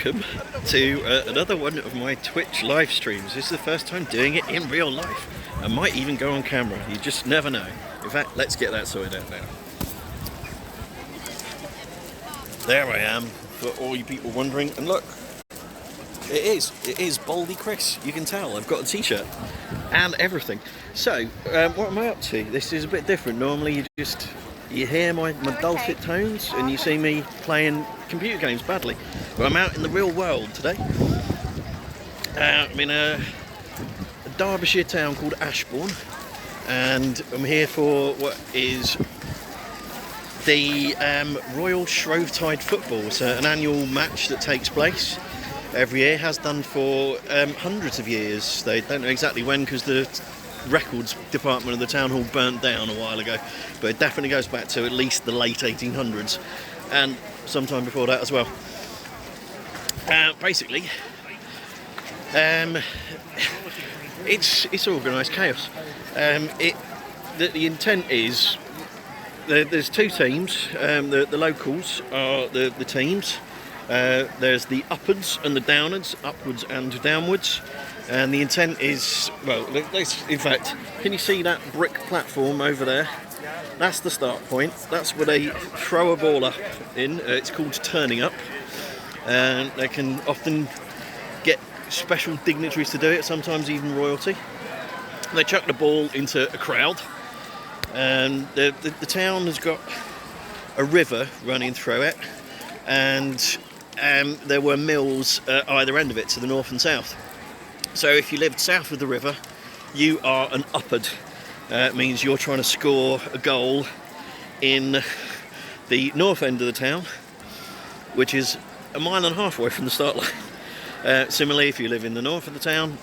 welcome to another one of my Twitch live streams. This is the first time doing it in real life. I might even go on camera, you just never know. In fact, let's get that sorted out now. There I am, for all you people wondering, and look, it is Baldy Chris, you can tell, I've got a t-shirt and everything. So, what am I up to? This is a bit different. Normally you hear my dulcet tones and you see me playing computer games badly. But I'm out in the real world today. I'm in a Derbyshire town called Ashbourne, and I'm here for what is the Royal Shrovetide football. It's an annual match that takes place every year, has done for hundreds of years. They don't know exactly when because the records department of the town hall burnt down a while ago, but it definitely goes back to at least the late 1800s and sometime before that as well. Basically, it's organised chaos. The intent is there's two teams. The locals are the teams. There's the upwards and the downwards, upwards and downwards. And the intent is, well, in fact, can you see that brick platform over there? That's the start point. That's where they throw a ball up in. It's called turning up. And they can often get special dignitaries to do it, sometimes even royalty. They chuck the ball into a crowd. And the town has got a river running through it. And there were mills at either end of it, to the north and south. So if you lived south of the river, you are an uppard. It means you're trying to score a goal in the north end of the town, which is a mile and a half away from the start line. Similarly, if you live in the north of the town,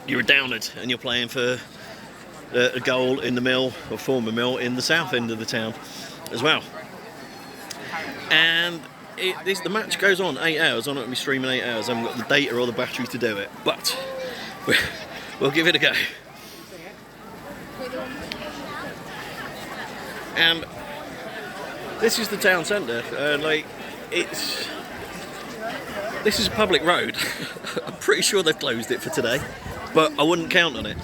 you're a downard and you're playing for a goal in the mill, or former mill, in the south end of the town as well. And the match goes on 8 hours. I'm not going to be streaming 8 hours. I haven't got the data or the battery to do it, but we'll give it a go. And this is the town centre. This is a public road. I'm pretty sure they've closed it for today, but I wouldn't count on it.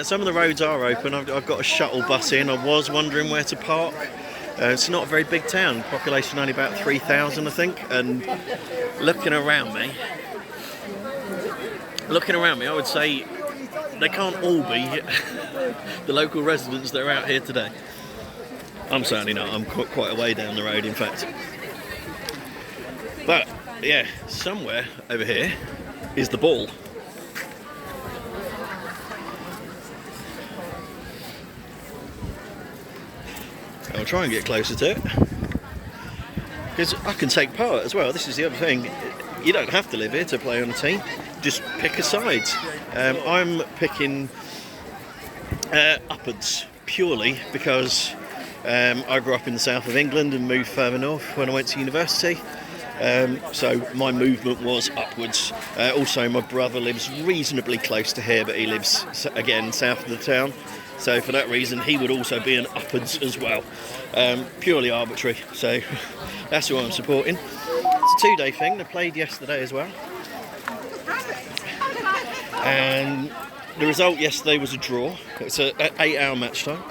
Some of the roads are open. I've got a shuttle bus in. I was wondering where to park. It's not a very big town, population only about 3,000 I think, and looking around me I would say they can't all be the local residents that are out here today. I'm certainly not, I'm quite a way down the road in fact. But yeah, somewhere over here is the ball. I'll try and get closer to it, because I can take part as well. This is the other thing, you don't have to live here to play on a team, just pick a side. I'm picking upwards purely because I grew up in the south of England and moved further north when I went to university, so my movement was upwards. Also my brother lives reasonably close to here, but he lives again south of the town. So for that reason, he would also be an upwards as well. Purely arbitrary, so that's who I'm supporting. It's a 2-day thing. They played yesterday as well. And the result yesterday was a draw. It's an 8-hour match time.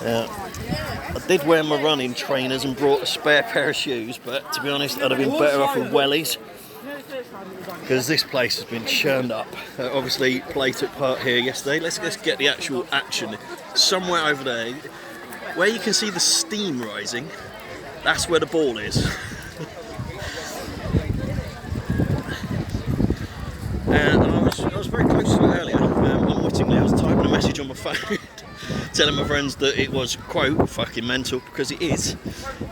I did wear my running trainers and brought a spare pair of shoes, but to be honest, I'd have been better off with wellies, because this place has been churned up. Obviously, play took part here yesterday. Let's get the actual action. Somewhere over there, where you can see the steam rising, that's where the ball is. And I was very close to it earlier. Unwittingly, I was typing a message on my phone, telling my friends that it was, quote, fucking mental, because it is.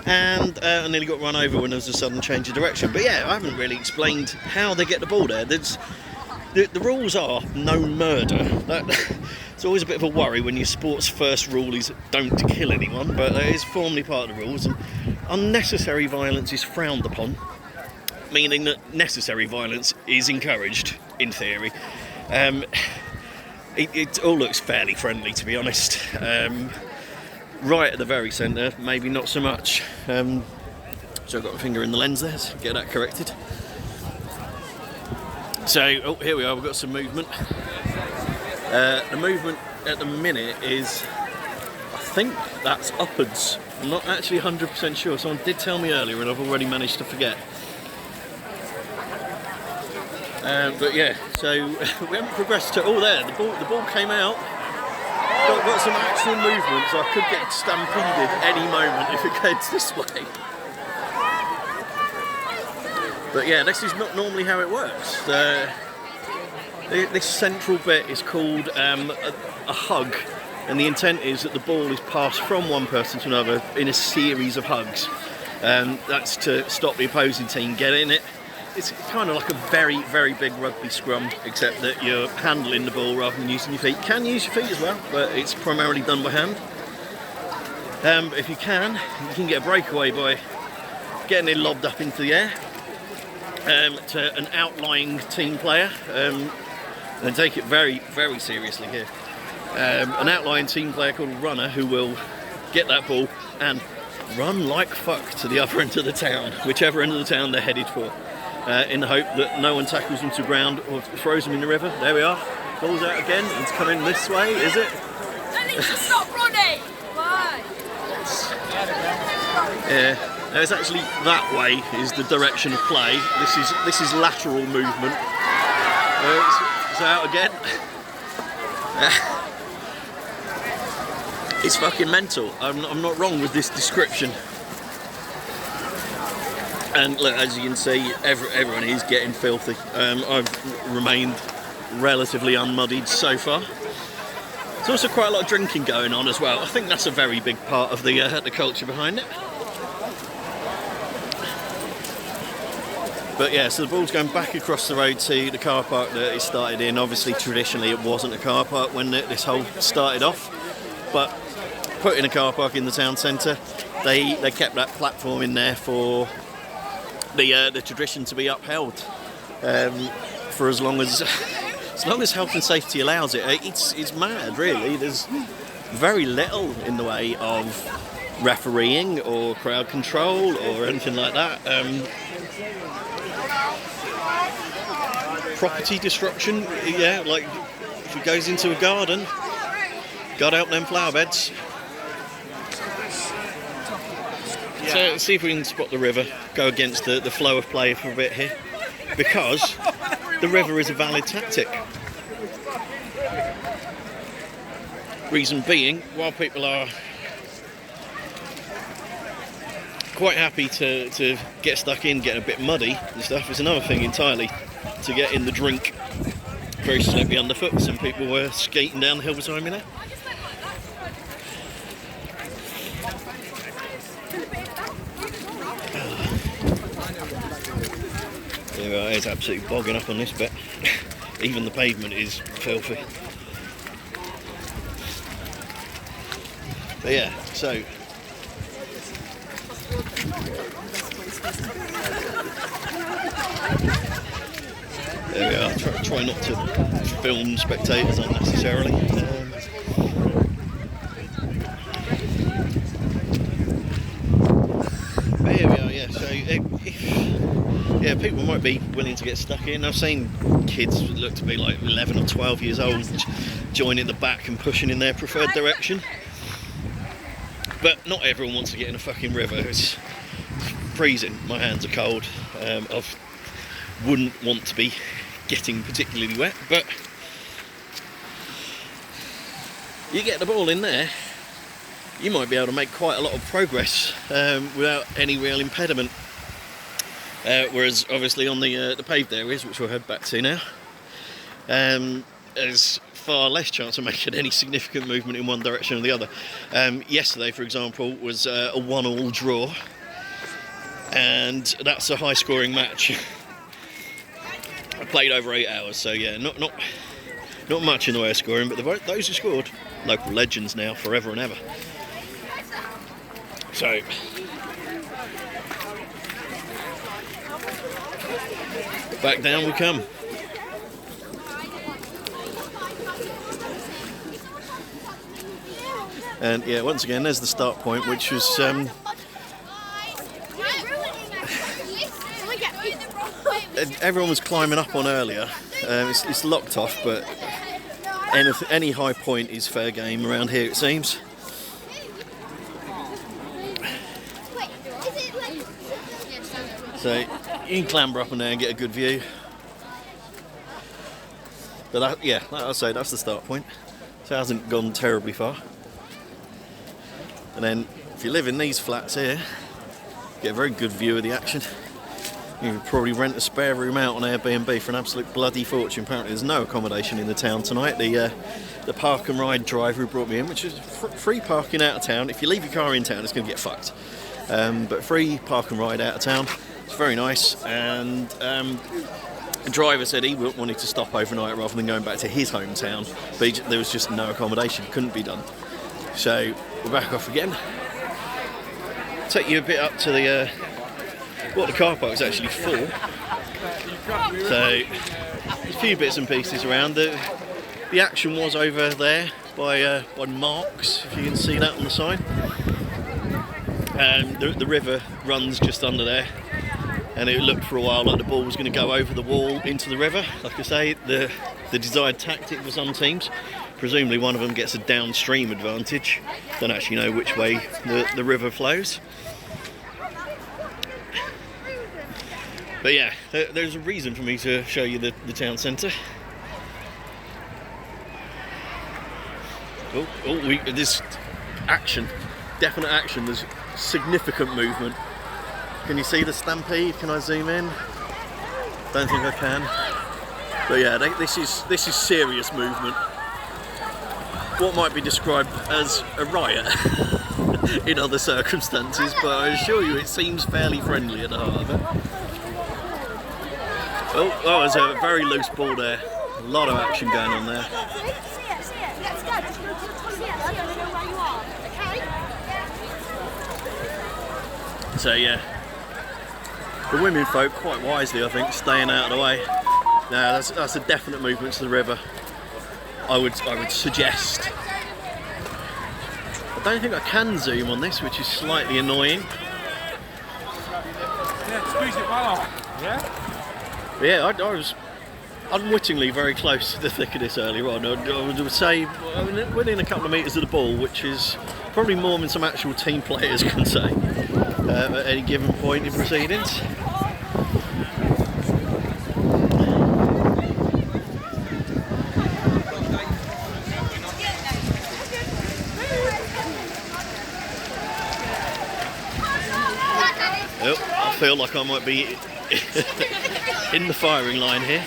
And I nearly got run over when there was a sudden change of direction. But yeah, I haven't really explained how they get the ball there. The rules are no murder. It's always a bit of a worry when your sport's first rule is don't kill anyone, but that is formally part of the rules. And unnecessary violence is frowned upon, meaning that necessary violence is encouraged, in theory. It all looks fairly friendly, to be honest. right at the very centre, maybe not so much. So I've got my finger in the lens there, so get that corrected. So, oh, here we are, we've got some movement. The movement at the minute is, I think that's upwards. I'm not actually 100% sure. Someone did tell me earlier and I've already managed to forget. But yeah, so we haven't progressed to, oh there, the ball came out. Got some actual movement, so I could get stampeded any moment if it goes this way. But yeah, this is not normally how it works. This central bit is called a hug, and the intent is that the ball is passed from one person to another in a series of hugs. That's to stop the opposing team getting it. It's kind of like a very, very big rugby scrum, except that you're handling the ball rather than using your feet. You can use your feet as well, but it's primarily done by hand. If you can get a breakaway by getting it lobbed up into the air to an outlying team player, and take it very, very seriously here. An outlying team player called a runner who will get that ball and run like fuck to the other end of the town, whichever end of the town they're headed for. In the hope that no one tackles them to ground or throws them in the river. There we are. Ball's out again. It's coming this way, is it? I need to stop running! Why? Yeah. No, it's actually that way is the direction of play. This is lateral movement. It's out again. It's fucking mental. I'm not wrong with this description. And look, as you can see, everyone is getting filthy. I've remained relatively unmuddied so far. There's also quite a lot of drinking going on as well. I think that's a very big part of the culture behind it. But yeah, so the ball's going back across the road to the car park that it started in. Obviously, traditionally, it wasn't a car park when this whole started off. But putting a car park in the town centre, they kept that platform in there for the tradition to be upheld for as long as health and safety allows it. It's mad, really. There's very little in the way of refereeing or crowd control or anything like that. Property destruction, yeah, like if it goes into a garden, got out them flower beds. So let's see if we can spot the river, go against the flow of play for a bit here, because the river is a valid tactic. Reason being, while people are quite happy to get stuck in, get a bit muddy and stuff, it's another thing entirely to get in the drink very slippery underfoot. Some people were skating down the hill beside me there. It's absolutely bogging up on this bit. Even the pavement is filthy. But yeah, so there we are. Try not to film spectators unnecessarily. But here we are, yeah. So yeah, people might be willing to get stuck in. I've seen kids that look to be like 11 or 12 years old joining the back and pushing in their preferred direction. But not everyone wants to get in a fucking river. It's freezing. My hands are cold. I wouldn't want to be getting particularly wet, but you get the ball in there, you might be able to make quite a lot of progress without any real impediment. Whereas obviously on the paved areas, which we'll head back to now, there's far less chance of making any significant movement in one direction or the other. Yesterday, for example, was a 1-1 draw, and that's a high-scoring match. I played over 8 hours, so yeah, not much in the way of scoring, but those who scored, local legends now, forever and ever. So back down we come. And yeah, once again, there's the start point, which was everyone was climbing up on earlier. It's locked off, but any high point is fair game around here, it seems. So you can clamber up and there and get a good view. But that, yeah, like I say, that's the start point. So it hasn't gone terribly far. And then if you live in these flats here, you get a very good view of the action. You could probably rent a spare room out on Airbnb for an absolute bloody fortune. Apparently there's no accommodation in the town tonight. The park and ride driver who brought me in, which is free parking out of town. If you leave your car in town, it's going to get fucked. But free park and ride out of town. It's very nice. And the driver said he wanted to stop overnight rather than going back to his hometown. But there was just no accommodation. Couldn't be done. So we're back off again. Take you a bit up to the what the car park's actually for. So a few bits and pieces around. The action was over there by Marks, if you can see that on the sign. The river runs just under there, and it looked for a while like the ball was going to go over the wall into the river. Like I say, the desired tactic for some teams. Presumably one of them gets a downstream advantage. Don't actually know which way the river flows. But yeah, there's a reason for me to show you the town centre. This action, definite action. There's significant movement. Can you see the stampede? Can I zoom in? Don't think I can. But yeah, this is serious movement. What might be described as a riot in other circumstances, but I assure you it seems fairly friendly at the heart of it. Oh, that was a very loose ball there. A lot of action going on there. So yeah, the women folk quite wisely, I think, staying out of the way. Now that's a definite movement to the river. I would suggest. I don't think I can zoom on this, which is slightly annoying. Yeah, squeeze it well off. Yeah? Yeah, I was unwittingly very close to the thick of this earlier on. I would say within a couple of metres of the ball, which is probably more than some actual team players can say at any given point in proceedings. Oh, I feel like I might be in the firing line here.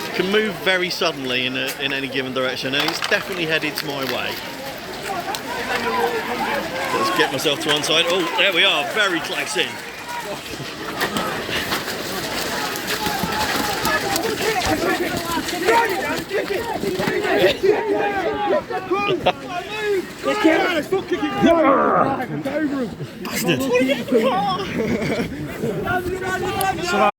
It can move very suddenly in any given direction, and it's definitely headed to my way. Let's get myself to one side. Oh, there we are, very close in. Bastard.